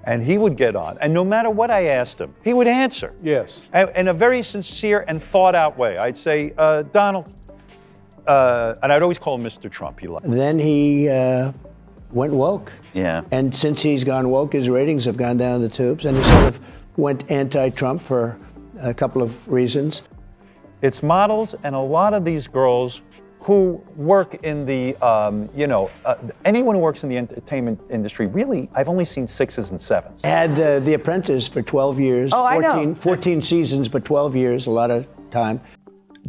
And he would get on, and no matter what I asked him, he would answer. Yes. In a very sincere and thought-out way. I'd say, Donald, and I'd always call him Mr. Trump. Then he went woke. Yeah. And since he's gone woke, his ratings have gone down the tubes, and he sort of went anti-Trump for a couple of reasons. It's models and a lot of these girls who work in the, anyone who works in the entertainment industry, really, I've only seen 6s and 7s. I had The Apprentice for 12 years. Oh, I know. 14 seasons, but 12 years, a lot of time.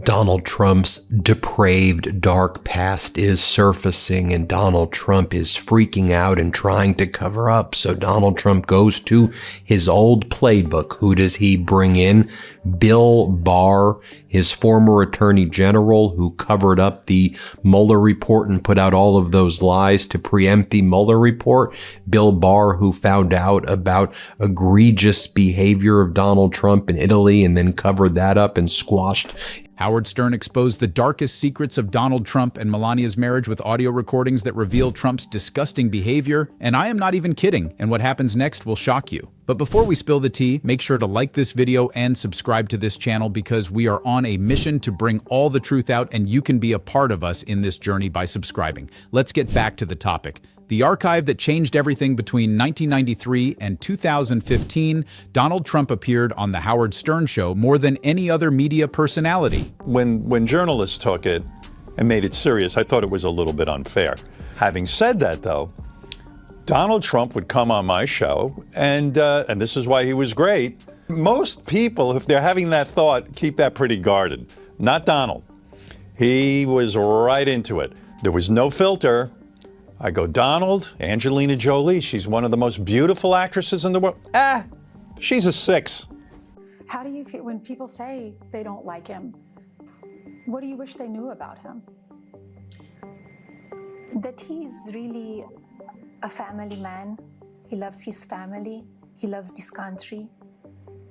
Donald Trump's depraved, dark past is surfacing, and Donald Trump is freaking out and trying to cover up. So Donald Trump goes to his old playbook. Who does he bring in? Bill Barr, his former attorney general who covered up the Mueller report and put out all of those lies to preempt the Mueller report. Bill Barr, who found out about egregious behavior of Donald Trump in Italy and then covered that up and squashed. Howard Stern exposed the darkest secrets of Donald Trump and Melania's marriage with audio recordings that reveal Trump's disgusting behavior. And I am not even kidding, and what happens next will shock you. But before we spill the tea, make sure to like this video and subscribe to this channel because we are on a mission to bring all the truth out, and you can be a part of us in this journey by subscribing. Let's get back to the topic. The archive that changed everything between 1993 and 2015, Donald Trump appeared on The Howard Stern Show more than any other media personality. When journalists took it and made it serious, I thought it was a little bit unfair. Having said that, though, Donald Trump would come on my show, and this is why he was great. Most people, if they're having that thought, keep that pretty guarded. Not Donald. He was right into it. There was no filter. I go, Donald, Angelina Jolie, she's one of the most beautiful actresses in the world. She's a 6. How do you feel when people say they don't like him? What do you wish they knew about him? That he's really a family man. He loves his family. He loves this country.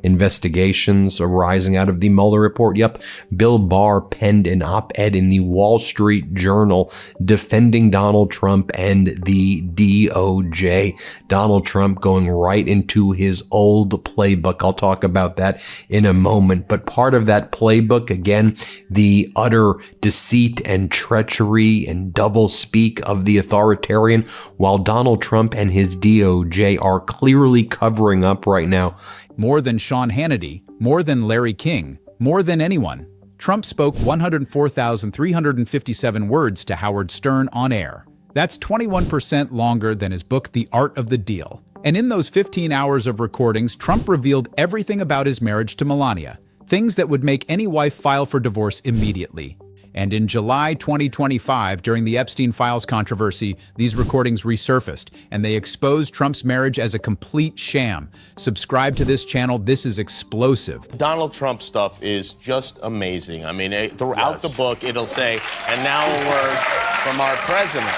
Investigations arising out of the Mueller report. Yep, Bill Barr penned an op-ed in the Wall Street Journal defending Donald Trump and the DOJ. Donald Trump going right into his old playbook. I'll talk about that in a moment. But part of that playbook, again, the utter deceit and treachery and doublespeak of the authoritarian, while Donald Trump and his DOJ are clearly covering up right now. More than Sean Hannity, more than Larry King, more than anyone, Trump spoke 104,357 words to Howard Stern on air. That's 21% longer than his book, The Art of the Deal. And in those 15 hours of recordings, Trump revealed everything about his marriage to Melania, things that would make any wife file for divorce immediately. And in July 2025, during the Epstein Files controversy, these recordings resurfaced, and they exposed Trump's marriage as a complete sham. Subscribe to this channel. This is explosive. Donald Trump stuff is just amazing. I mean, throughout the book, it'll say, and now a word from our president.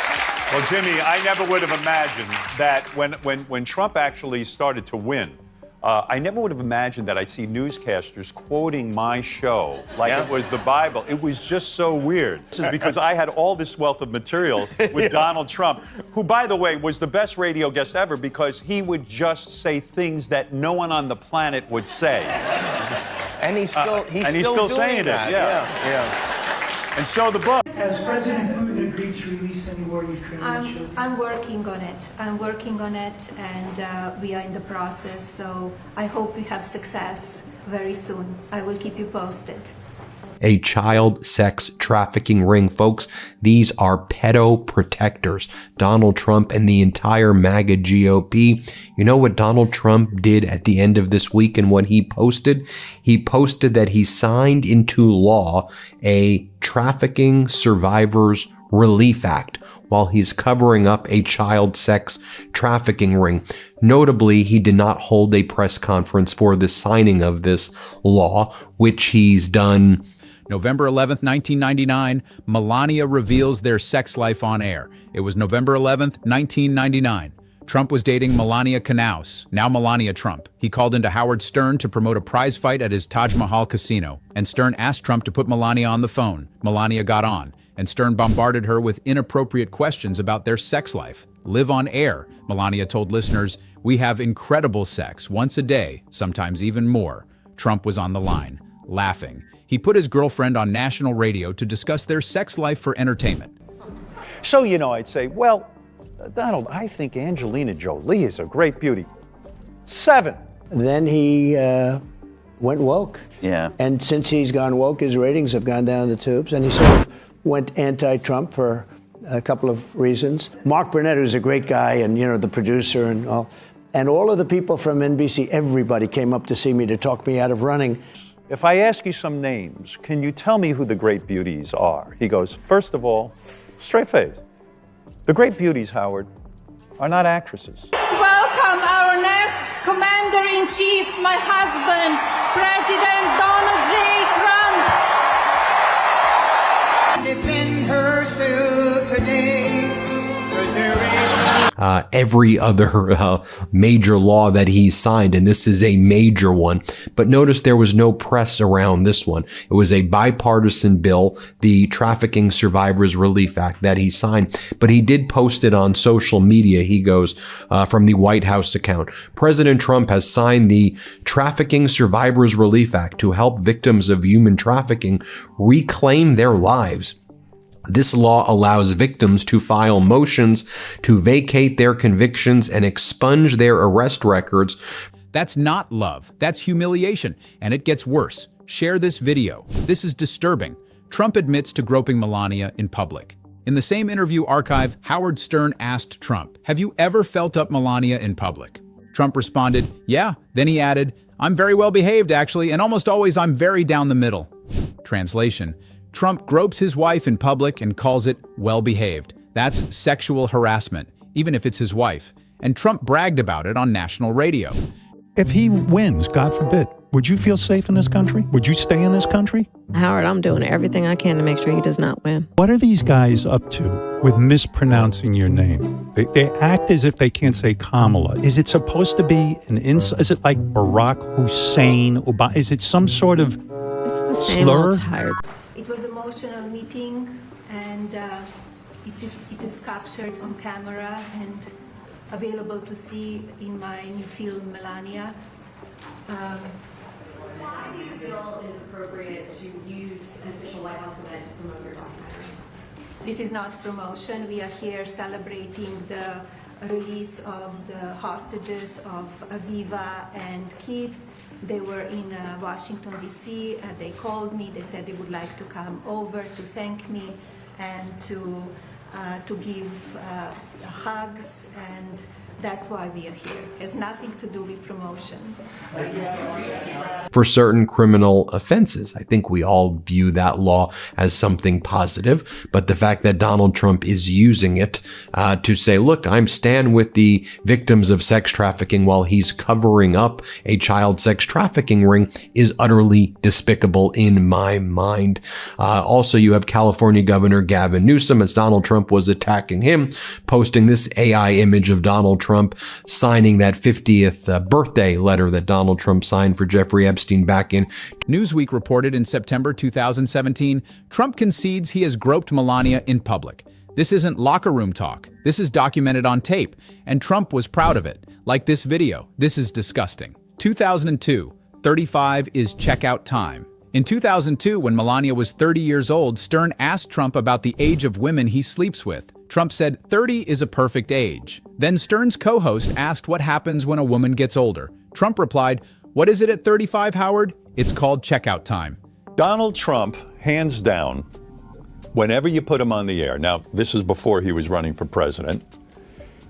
Well, Jimmy, I never would have imagined that when Trump actually started to win, I never would have imagined that I'd see newscasters quoting my show like it was the Bible. It was just so weird. This is because I had all this wealth of material with Donald Trump, who, by the way, was the best radio guest ever because he would just say things that no one on the planet would say. And he's still saying that. it. Yeah. And so the book. Has President Putin agreed to release any more Ukrainian children? I'm working on it. And we are in the process. So I hope we have success very soon. I will keep you posted. A child sex trafficking ring, folks. These are pedo protectors. Donald Trump and the entire MAGA GOP. You know what Donald Trump did at the end of this week and what he posted? He posted that he signed into law a Trafficking Survivors Relief Act while he's covering up a child sex trafficking ring. Notably, he did not hold a press conference for the signing of this law, which he's done. November 11th, 1999, Melania reveals their sex life on air. It was November 11th, 1999. Trump was dating Melania Knaus, now Melania Trump. He called into Howard Stern to promote a prize fight at his Taj Mahal casino, and Stern asked Trump to put Melania on the phone. Melania got on, and Stern bombarded her with inappropriate questions about their sex life. live on air. Melania told listeners, "We have incredible sex once a day, sometimes even more." Trump was on the line, laughing. He put his girlfriend on national radio to discuss their sex life for entertainment. So, I'd say, well, Donald, I think Angelina Jolie is a great beauty. 7. Then he went woke. Yeah. And since he's gone woke, his ratings have gone down the tubes. And he sort of went anti-Trump for a couple of reasons. Mark Burnett, who's a great guy, and, the producer and all. And all of the people from NBC, everybody came up to see me to talk me out of running. If I ask you some names, can you tell me who the great beauties are? He goes, first of all, straight face. The great beauties, Howard, are not actresses. Let's welcome our next Commander-in-Chief, my husband, President Donald J. Trump. Defend her still today, every other major law that he signed, and this is a major one. But notice there was no press around this one. It was a bipartisan bill, the Trafficking Survivors Relief Act that he signed, but he did post it on social media. He goes from the White House account. President Trump has signed the Trafficking Survivors Relief Act to help victims of human trafficking reclaim their lives. This law allows victims to file motions to vacate their convictions and expunge their arrest records. That's not love. That's humiliation. And it gets worse. Share this video. This is disturbing. Trump admits to groping Melania in public. In the same interview archive, Howard Stern asked Trump, "Have you ever felt up Melania in public?" Trump responded, "Yeah." Then he added, "I'm very well behaved, actually, and almost always I'm very down the middle." Translation: Trump gropes his wife in public and calls it well-behaved. That's sexual harassment, even if it's his wife. And Trump bragged about it on national radio. If he wins, God forbid, would you feel safe in this country? Would you stay in this country? Howard, I'm doing everything I can to make sure he does not win. What are these guys up to with mispronouncing your name? They act as if they can't say Kamala. Is it supposed to be an insult? Is it like Barack Hussein Obama? Is it some sort of It's the same slur? old tired. It was an emotional meeting, and it is captured on camera and available to see in my new film, Melania. Why do you feel it is appropriate to use an official White House event to promote your documentary? This is not promotion. We are here celebrating the release of the hostages of Aviva and Kid. They were in Washington, D.C. They called me. They said they would like to come over to thank me and to give hugs, and that's why we are here. It has nothing to do with promotion. For certain criminal offenses, I think we all view that law as something positive, but the fact that Donald Trump is using it to say, look, I'm stand with the victims of sex trafficking while he's covering up a child sex trafficking ring is utterly despicable in my mind. Also, you have California Governor Gavin Newsom, as Donald Trump was attacking him, posting this AI image of Donald Trump signing that 50th birthday letter that Donald Trump signed for Jeffrey Epstein back in. Newsweek reported in September 2017, Trump concedes he has groped Melania in public. This isn't locker room talk. This is documented on tape, and Trump was proud of it. Like this video. This is disgusting. 2002, 35 is checkout time. In 2002, when Melania was 30 years old, Stern asked Trump about the age of women he sleeps with. Trump said 30 is a perfect age. Then Stern's co-host asked what happens when a woman gets older. Trump replied, "What is it at 35, Howard? It's called checkout time." Donald Trump, hands down, whenever you put him on the air, now this is before he was running for president,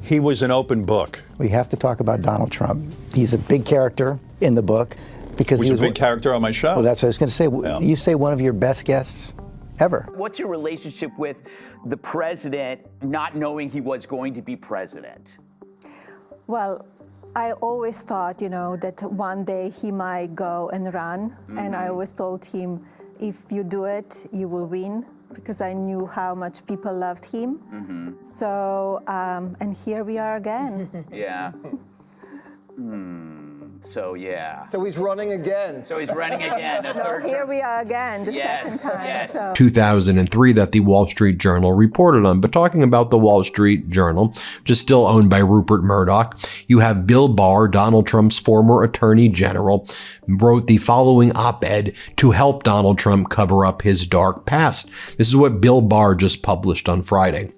he was an open book. We have to talk about Donald Trump. He's a big character in the book because he was a big character on my show. Well, that's what I was going to say. Yeah. You say one of your best guests ever. What's your relationship with the president not knowing he was going to be president? Well, I always thought, that one day he might go and run. Mm-hmm. And I always told him, if you do it, you will win, because I knew how much people loved him. Mm-hmm. So, and here we are again. Yeah. So, yeah. So he's running again. So he's running again. Here we are again, the second time. Yes. So. 2003 that the Wall Street Journal reported on. But talking about the Wall Street Journal, which is still owned by Rupert Murdoch, you have Bill Barr, Donald Trump's former attorney general, wrote the following op-ed to help Donald Trump cover up his dark past. This is what Bill Barr just published on Friday.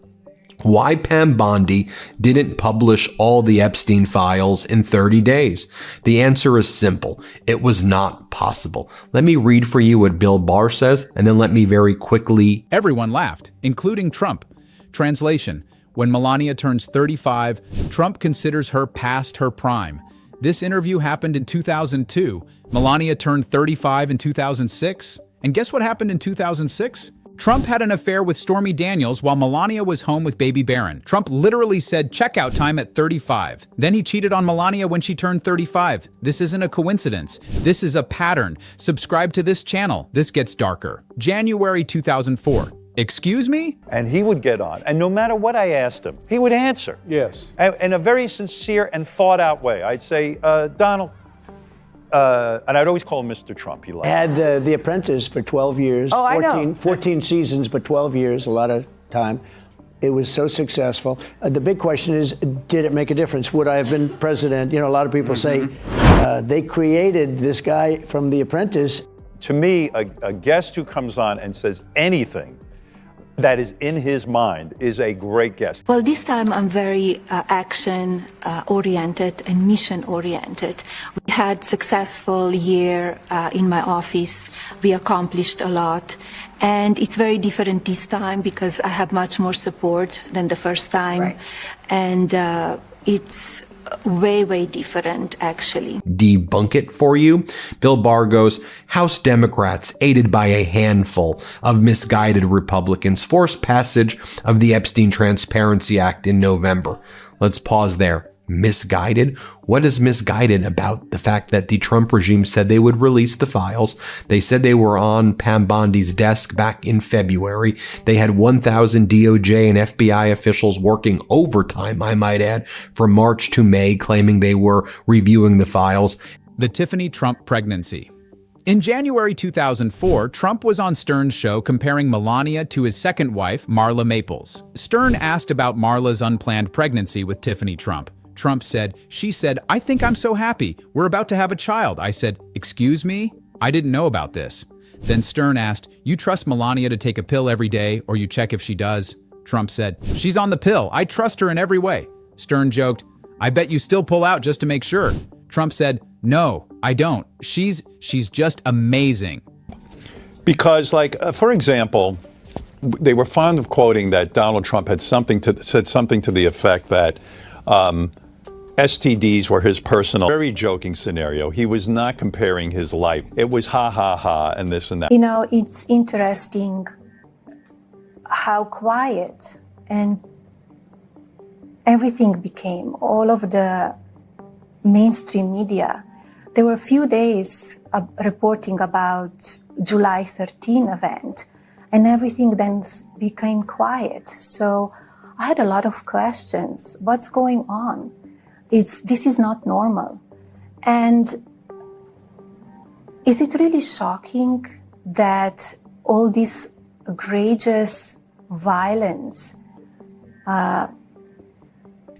Why Pam Bondi didn't publish all the Epstein files in 30 days? The answer is simple. It was not possible. Let me read for you what Bill Barr says, and then let me very quickly... Everyone laughed, including Trump. Translation: when Melania turns 35, Trump considers her past her prime. This interview happened in 2002. Melania turned 35 in 2006. And guess what happened in 2006? Trump had an affair with Stormy Daniels while Melania was home with baby Barron. Trump literally said checkout time at 35. Then he cheated on Melania when she turned 35. This isn't a coincidence. This is a pattern. Subscribe to this channel. This gets darker. January 2004. Excuse me? And he would get on. And no matter what I asked him, he would answer. Yes. In a very sincere and thought out way. I'd say, Donald, and I'd always call him Mr. Trump. He liked Had The Apprentice for 12 years. Oh, I know. 14 seasons, but 12 years, a lot of time. It was so successful. The big question is, did it make a difference? Would I have been president? You know, a lot of people say they created this guy from The Apprentice. To me, a guest who comes on and says anything that is in his mind is a great guest. Well, this time I'm very action-oriented and mission-oriented. We had successful year in my office. We accomplished a lot. And it's very different this time because I have much more support than the first time. Right. And it's way, way different, actually. Debunk it for you. Bill Barr goes, House Democrats, aided by a handful of misguided Republicans, forced passage of the Epstein Transparency Act in November. Let's pause there. Misguided? What is misguided about the fact that the Trump regime said they would release the files? They said they were on Pam Bondi's desk back in February. They had 1,000 DOJ and FBI officials working overtime, I might add, from March to May, claiming they were reviewing the files. The Tiffany Trump pregnancy. In January 2004, Trump was on Stern's show comparing Melania to his second wife, Marla Maples. Stern asked about Marla's unplanned pregnancy with Tiffany Trump. Trump said, she said, I think I'm so happy. We're about to have a child. I said, excuse me? I didn't know about this. Then Stern asked, you trust Melania to take a pill every day or you check if she does? Trump said, she's on the pill. I trust her in every way. Stern joked, I bet you still pull out just to make sure. Trump said, no, I don't. She's just amazing. Because, for example, they were fond of quoting that Donald Trump had said something to the effect that STDs were his personal, very joking scenario. He was not comparing his life. It was ha, ha, ha, and this and that. You know, it's interesting how quiet and everything became, all of the mainstream media. There were a few days of reporting about July 13 event, and everything then became quiet. So I had a lot of questions. What's going on? This is not normal. And is it really shocking that all this egregious violence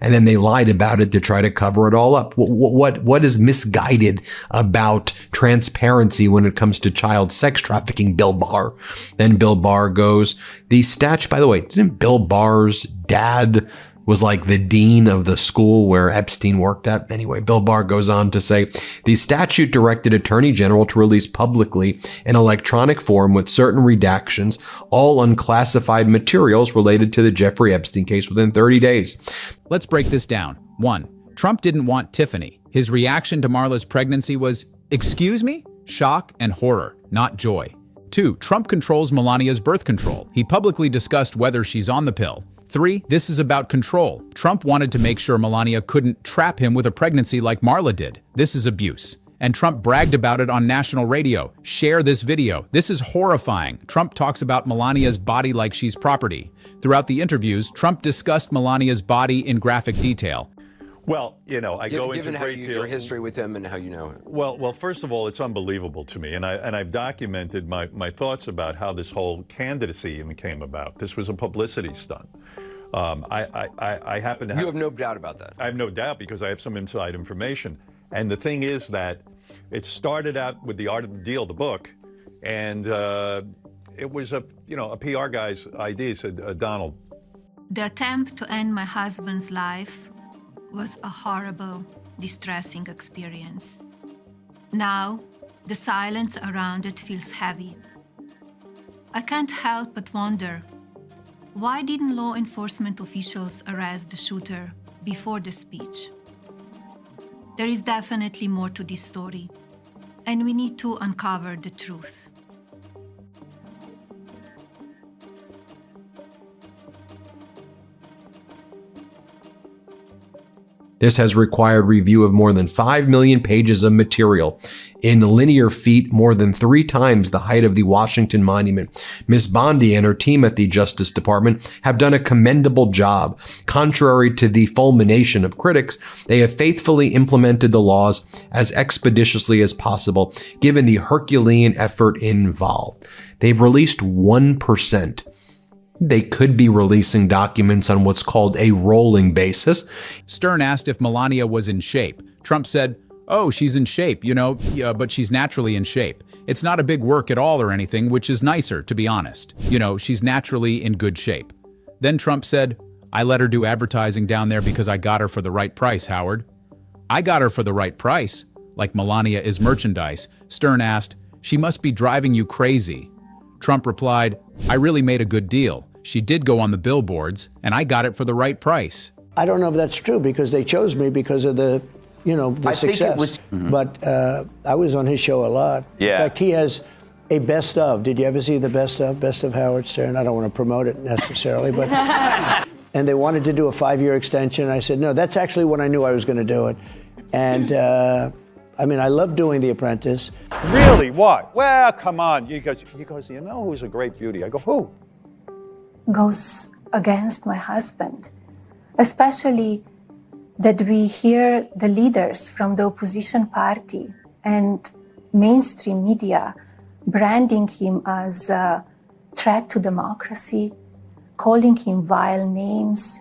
and then they lied about it to try to cover it all up. What is misguided about transparency when it comes to child sex trafficking, Bill Barr? Then Bill Barr goes, the statute, by the way, didn't Bill Barr's dad was like the dean of the school where Epstein worked at? Anyway, Bill Barr goes on to say, the statute directed Attorney General to release publicly in electronic form with certain redactions all unclassified materials related to the Jeffrey Epstein case within 30 days. Let's break this down. 1. Trump didn't want Tiffany. His reaction to Marla's pregnancy was, excuse me? Shock and horror, not joy. 2. Trump controls Melania's birth control. He publicly discussed whether she's on the pill. 3. This is about control. Trump wanted to make sure Melania couldn't trap him with a pregnancy like Marla did. This is abuse. And Trump bragged about it on national radio. Share this video. This is horrifying. Trump talks about Melania's body like she's property. Throughout the interviews, Trump discussed Melania's body in graphic detail. Well, you know, I go into given great deal. your history with him and how you know him. Well, first of all, it's unbelievable to me, and I've documented my thoughts about how this whole candidacy even came about. This was a publicity stunt. I happen to have... You have no doubt about that. I have no doubt because I have some inside information. And the thing is that it started out with The Art of the Deal, the book, and it was a PR guy's idea. He said, Donald. The attempt to end my husband's life was a horrible, distressing experience. Now, the silence around it feels heavy. I can't help but wonder, why didn't law enforcement officials arrest the shooter before the speech? There is definitely more to this story, and we need to uncover the truth. This has required review of more than 5 million pages of material in linear feet, more than 3 times the height of the Washington Monument. Ms. Bondi and her team at the Justice Department have done a commendable job. Contrary to the fulmination of critics, they have faithfully implemented the laws as expeditiously as possible, given the Herculean effort involved. They've released 1%. They could be releasing documents on what's called a rolling basis. Stern asked if Melania was in shape. Trump said, "Oh, she's in shape, but she's naturally in shape. It's not a big work at all or anything, which is nicer, to be honest. She's naturally in good shape." Then Trump said, "I let her do advertising down there because I got her for the right price, Howard." I got her for the right price, like Melania is merchandise. Stern asked, "She must be driving you crazy." Trump replied, "I really made a good deal. She did go on the billboards, and I got it for the right price." I don't know if that's true because they chose me because of the success. Think it was, But I was on his show a lot. Yeah. In fact, he has a best of. Did you ever see the best of Howard Stern? I don't want to promote it necessarily, but and they wanted to do a 5-year extension. I said, no, that's actually when I knew I was going to do it. And I love doing The Apprentice. Really? What? Well, come on. He goes, you know who's a great beauty? I go, who? Goes against my husband, especially that we hear the leaders from the opposition party and mainstream media branding him as a threat to democracy, calling him vile names.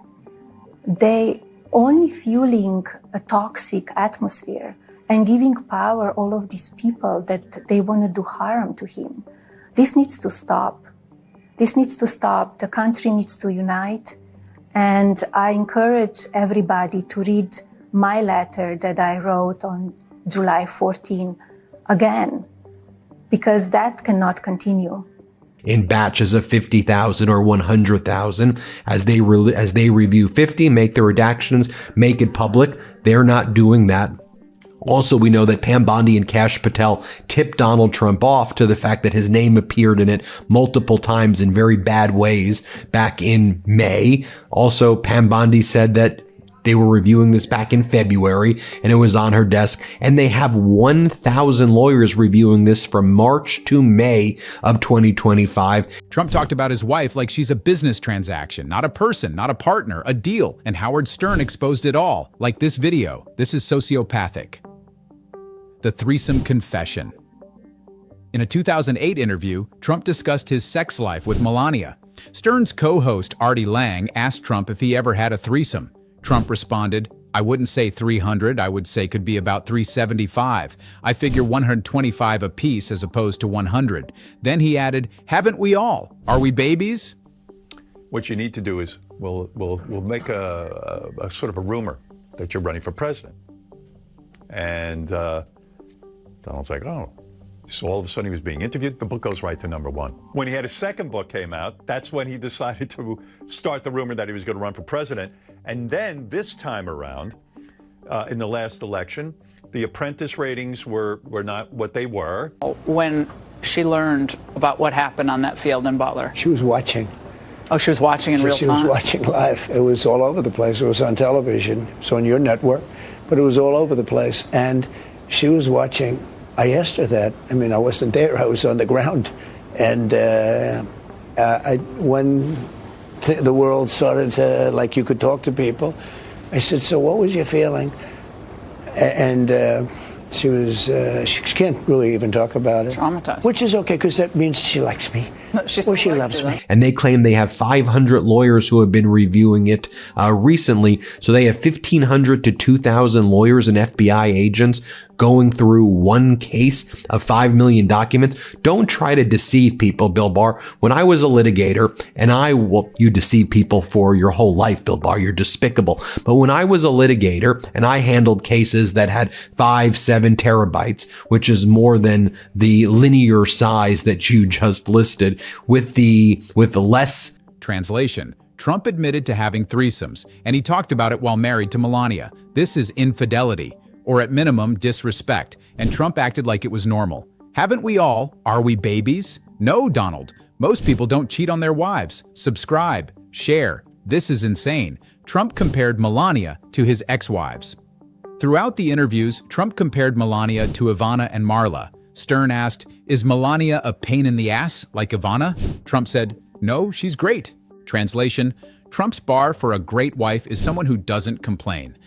They only fueling a toxic atmosphere and giving power all of these people that they want to do harm to him. This needs to stop. This needs to stop. The country needs to unite. And I encourage everybody to read my letter that I wrote on July 14 again, because that cannot continue. In batches of 50,000 or 100,000, as they review 50, make the redactions, make it public. They're not doing that. Also, we know that Pam Bondi and Kash Patel tipped Donald Trump off to the fact that his name appeared in it multiple times in very bad ways back in May. Also, Pam Bondi said that they were reviewing this back in February and it was on her desk. And they have 1,000 lawyers reviewing this from March to May of 2025. Trump talked about his wife like she's a business transaction, not a person, not a partner, a deal. And Howard Stern exposed it all, like this video. This is sociopathic. The threesome confession. In a 2008 interview, Trump discussed his sex life with Melania. Stern's co-host Artie Lang asked Trump if he ever had a threesome. Trump responded, "I wouldn't say 300, I would say could be about 375. I figure 125 apiece as opposed to 100. Then he added, "Haven't we all? Are we babies?" What you need to do is we'll make a sort of a rumor that you're running for president. And Donald's like, oh. So all of a sudden he was being interviewed. The book goes right to #1. When he had his second book came out, that's when he decided to start the rumor that he was going to run for president. And then this time around, in the last election, the Apprentice ratings were not what they were. When she learned about what happened on that field in Butler. She was watching. Oh, she was watching in real time? She was watching live. It was all over the place. It was on television. It was on your network, but it was all over the place. And she was watching. I asked her that. I mean, I wasn't there. I was on the ground. And when the world started to, like, you could talk to people, I said, so what was your feeling? And she can't really even talk about it. Traumatized. Which is okay, because that means she likes me. No, She loves me. And they claim they have 500 lawyers who have been reviewing it recently. So they have 1,500 to 2,000 lawyers and FBI agents going through one case of 5 million documents. Don't try to deceive people, Bill Barr. When I was a litigator, and you deceive people for your whole life, Bill Barr, you're despicable. But when I was a litigator and I handled cases that had 5-7 terabytes, which is more than the linear size that you just listed, with the less. Translation: Trump admitted to having threesomes, and he talked about it while married to Melania. This is infidelity, or at minimum, disrespect, and Trump acted like it was normal. Haven't we all? Are we babies? No, Donald. Most people don't cheat on their wives. Subscribe, share. This is insane. Trump compared Melania to his ex-wives. Throughout the interviews, Trump compared Melania to Ivana and Marla. Stern asked, is Melania a pain in the ass like Ivana? Trump said, no, she's great. Translation: Trump's bar for a great wife is someone who doesn't complain.